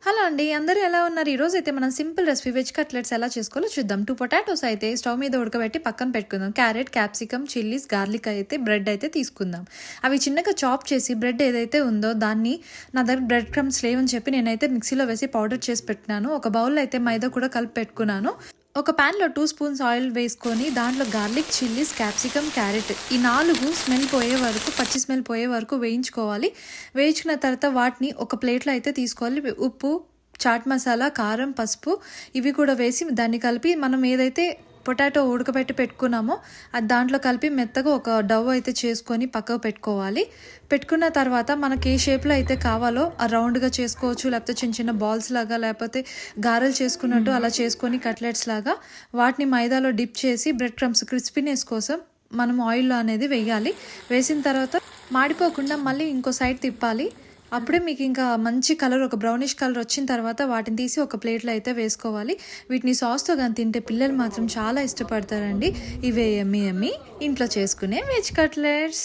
Hello అండి, అందరూ ఎలా ఉన్నారు? ఈరోజు అయితే మనం సింపుల్ రెసిపీ వెజ్ కట్లెట్స్ ఎలా చేసుకోవాలో చూద్దాం. 2 పొటాటోస్ అయితే స్టవ్ మీద ఉడకబెట్టి పక్కన పెట్టుకుందాం. క్యారెట్, క్యాప్సికమ్, చిల్లీస్, గార్లిక్ అయితే బ్రెడ్ అయితే తీసుకుందాం. అవి చిన్నగా చాప్ చేసి బ్రెడ్ ఏదైతే ఉందో దాన్ని నా దగ్గర బ్రెడ్ క్రమ్స్ లేవని చెప్పి నేనైతే మిక్సీలో వేసి పౌడర్ చేసి పెట్టినాను. ఒక బౌల్లో అయితే మైదా కూడా కలిపి పెట్టుకున్నాను. ఒక ప్యాన్లో 2 స్పూన్స్ ఆయిల్ వేసుకొని దాంట్లో గార్లిక్, చిల్లీస్, క్యాప్సికమ్, క్యారెట్ ఈ 4 స్మెల్ పోయే వరకు, పచ్చి స్మెల్ పోయే వరకు వేయించుకోవాలి. వేయించుకున్న తర్వాత వాటిని ఒక ప్లేట్లో అయితే తీసుకోవాలి. ఉప్పు, చాట్ మసాలా, కారం, పసుపు ఇవి కూడా వేసి దాన్ని కలిపి మనం ఏదైతే పొటాటో ఉడకబెట్టి పెట్టుకున్నామో అది దాంట్లో కలిపి మెత్తగా ఒక డవ్ అయితే చేసుకొని పక్కకు పెట్టుకోవాలి. పెట్టుకున్న తర్వాత మనకి ఏ షేప్లో అయితే కావాలో ఆ రౌండ్గా చేసుకోవచ్చు, లేకపోతే చిన్న చిన్న బాల్స్ లాగా, లేకపోతే గారెలు చేసుకున్నట్టు అలా చేసుకొని కట్లెట్స్ లాగా వాటిని మైదాలో డిప్ చేసి బ్రెడ్ క్రమ్స్ క్రిస్పీనెస్ కోసం మనం ఆయిల్లో అనేది వేయాలి. వేసిన తర్వాత మాడిపోకుండా మళ్ళీ ఇంకో సైడ్ తిప్పాలి. అప్పుడే మీకు ఇంకా మంచి కలర్, ఒక బ్రౌనిష్ కలర్ వచ్చిన తర్వాత వాటిని తీసి ఒక ప్లేట్లో అయితే వేసుకోవాలి. వీటిని సాస్తో కానీ తింటే పిల్లలు మాత్రం చాలా ఇష్టపడతారండి. ఇవే యమ్మీ యమ్మీ ఇంట్లో చేసుకునే వెజ్ కట్లెట్స్.